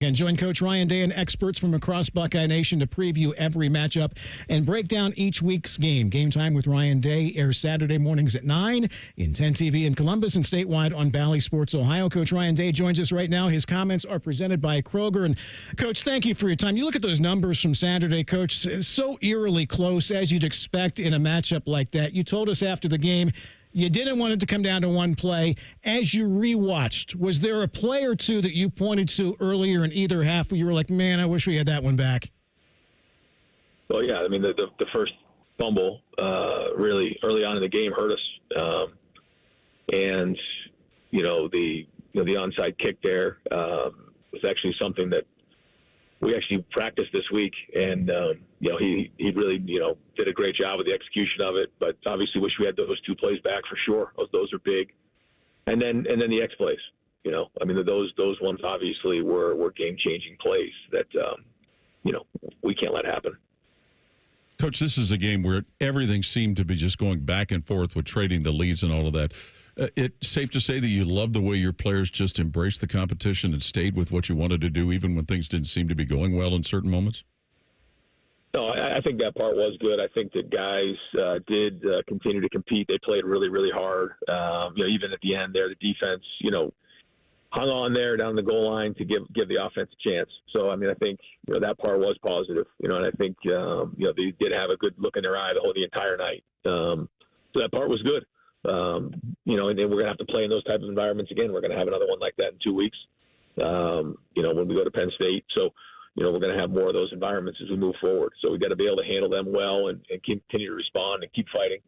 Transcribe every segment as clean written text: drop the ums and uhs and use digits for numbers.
And join Coach Ryan Day and experts from across Buckeye Nation to preview every matchup and break down each week's game. Game Time with Ryan Day airs Saturday mornings at 9 in 10 TV in Columbus and statewide on Bally Sports Ohio. Coach Ryan Day joins us right now. His comments are presented by Kroger. And, Coach, thank you for your time. You look at those numbers from Saturday, Coach, it's so eerily close as you'd expect in a matchup like that. You told us after the game you didn't want it to come down to one play. As you rewatched, was there a play or two that you pointed to earlier in either half where you were like, man, I wish we had that one back? Well, yeah, I mean, the first fumble really early on in the game hurt us. And, the onside kick there was actually something that we actually practiced this week, and he really did a great job with the execution of it. But obviously, wish we had those two plays back for sure. Those are big, and then the X plays. I mean, those ones obviously were game changing plays that we can't let happen. Coach, this is a game where everything seemed to be just going back and forth with trading the leads and all of that. It's safe to say that you love the way your players just embraced the competition and stayed with what you wanted to do, even when things didn't seem to be going well in certain moments? No, I think that part was good. I think that guys did continue to compete. They played really, really hard. Even at the end there, the defense, hung on there down the goal line to give the offense a chance. So, I mean, I think, that part was positive, and I think, they did have a good look in their eye the entire night. So that part was good. And then we're going to have to play in those types of environments again. We're going to have another one like that in 2 weeks, when we go to Penn State. So, we're going to have more of those environments as we move forward. So we got to be able to handle them well and continue to respond and keep fighting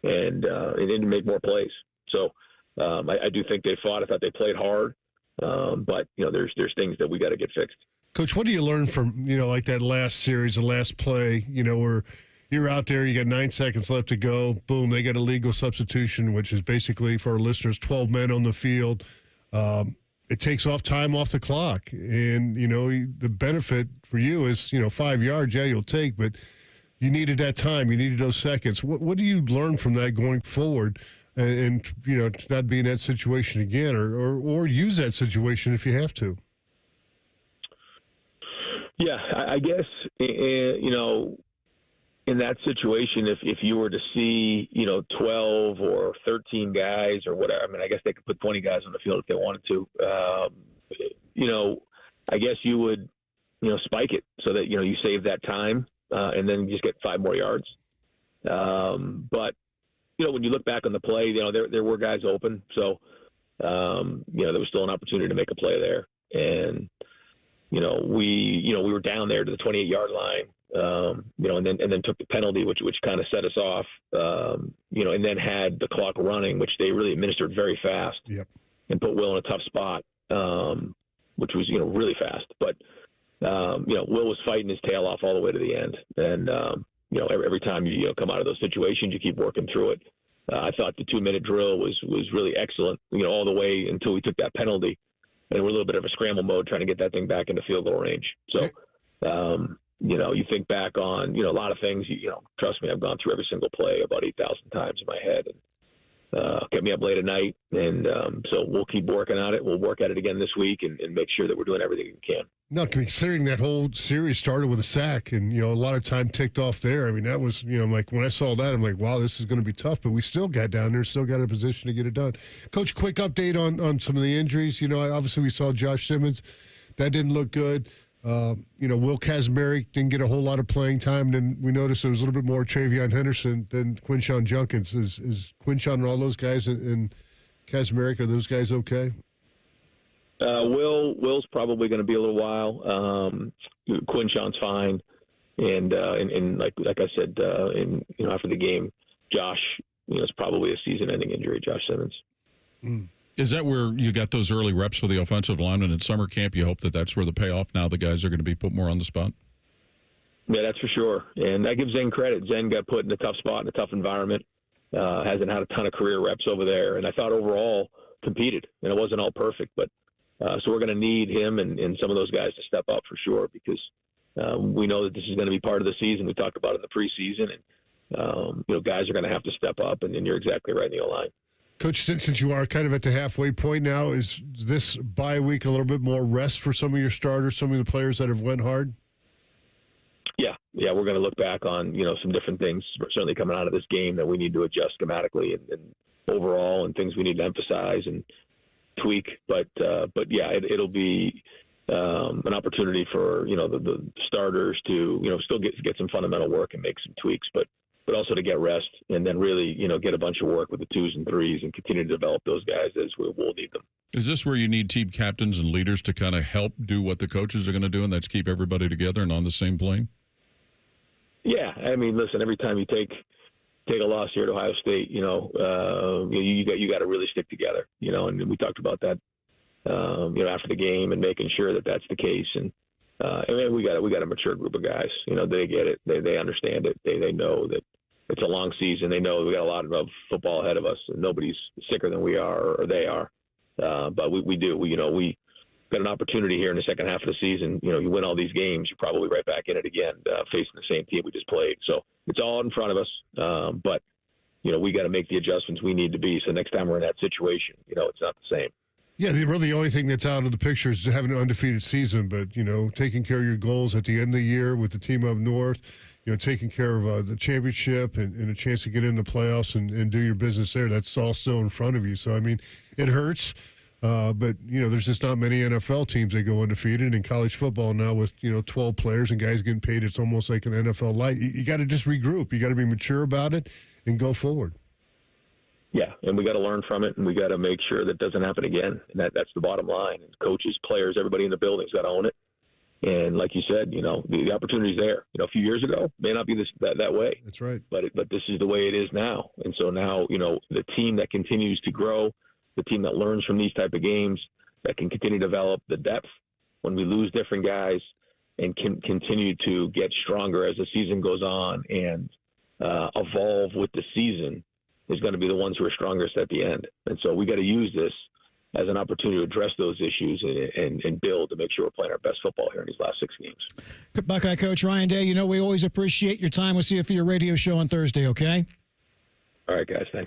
and then make more plays. So I do think they fought. I thought they played hard. But, there's things that we got to get fixed. Coach, what do you learn from, like that last series, the last play, where you're out there, you got 9 seconds left to go. Boom, they got a legal substitution, which is basically, for our listeners, 12 men on the field. It takes time off the clock. And, the benefit for you is, 5 yards, yeah, you'll take, but you needed that time. You needed those seconds. What do you learn from that going forward and to not be in that situation again or use that situation if you have to? Yeah, I guess, in that situation, if you were to see, 12 or 13 guys or whatever, I mean, I guess they could put 20 guys on the field if they wanted to. I guess you would, spike it so that, you save that time and then you just get 5 more yards. But, when you look back on the play, there were guys open. So, there was still an opportunity to make a play there. And, we were down there to the 28-yard line. And then took the penalty, which kind of set us off, and then had the clock running, which they really administered very fast. Yep. And put Will in a tough spot, which was, really fast. But, Will was fighting his tail off all the way to the end. And, every time you come out of those situations, you keep working through it. I thought the 2-minute drill was really excellent, all the way until we took that penalty. And we're a little bit of a scramble mode trying to get that thing back into field goal range. So, you think back on, a lot of things, trust me, I've gone through every single play about 8,000 times in my head and kept me up late at night. And so we'll keep working on it. We'll work at it again this week and make sure that we're doing everything we can. No, considering that whole series started with a sack and, a lot of time ticked off there. I mean, that was, like when I saw that, I'm like, wow, this is going to be tough. But we still got down there, still got in a position to get it done. Coach, quick update on some of the injuries. Obviously we saw Josh Simmons. That didn't look good. Will Kazmarek didn't get a whole lot of playing time. And then we noticed there was a little bit more Travion Henderson than Quinshon Junkins. Is Quinshon and all those guys and Kazmarek, are those guys okay? Will's probably going to be a little while. Quinshon's fine. And like I said, after the game, Josh, it's probably a season-ending injury, Josh Simmons. Mm. Is that where you got those early reps for the offensive lineman in summer camp? You hope that's where the payoff now the guys are going to be put more on the spot? Yeah, that's for sure. And I give Zen credit. Zen got put in a tough spot in a tough environment. Hasn't had a ton of career reps over there. And I thought overall competed. And it wasn't all perfect. But so we're going to need him and some of those guys to step up for sure because we know that this is going to be part of the season. We talked about it in the preseason. And, guys are going to have to step up. And you're exactly right in the O-line. Coach, since you are kind of at the halfway point now, is this bye week a little bit more rest for some of your starters, some of the players that have went hard? Yeah, we're going to look back on, some different things certainly coming out of this game that we need to adjust schematically and overall, and things we need to emphasize and tweak. But yeah, it'll be an opportunity for, the starters to, still get some fundamental work and make some tweaks, but also to get rest and then really, get a bunch of work with the 2s and 3s and continue to develop those guys as we'll need them. Is this where you need team captains and leaders to kind of help do what the coaches are going to do, and that's keep everybody together and on the same plane? Yeah, I mean, listen, every time you take a loss here at Ohio State, you got to really stick together, and we talked about that, after the game and making sure that that's the case. And we got a mature group of guys. They get it, they understand it, they know that it's a long season. They know we got a lot of football ahead of us, and nobody's sicker than we are or they are. But we do. We got an opportunity here in the second half of the season. You win all these games, you're probably right back in it again, facing the same team we just played. So it's all in front of us. But we got to make the adjustments we need to be. So next time we're in that situation, it's not the same. Yeah, the only thing that's out of the picture is having an undefeated season. But taking care of your goals at the end of the year with the team up north. Taking care of the championship and a chance to get in the playoffs and do your business there. That's all still in front of you. So, I mean, it hurts. But, there's just not many NFL teams that go undefeated. In college football now with, 12 players and guys getting paid, it's almost like an NFL light. You got to just regroup. You got to be mature about it and go forward. Yeah, and we got to learn from it, and we got to make sure that doesn't happen again. And that's the bottom line. And coaches, players, everybody in the building's got to own it. And like you said, the opportunity's there. A few years ago, may not be that way. That's right. But this is the way it is now. And so now, the team that continues to grow, the team that learns from these type of games, that can continue to develop the depth when we lose different guys and can continue to get stronger as the season goes on and evolve with the season is going to be the ones who are strongest at the end. And so we got to use this as an opportunity to address those issues and build to make sure we're playing our best football here in these last 6 games. Buckeye coach Ryan Day, we always appreciate your time. We'll see you for your radio show on Thursday, okay? All right, guys. Thanks.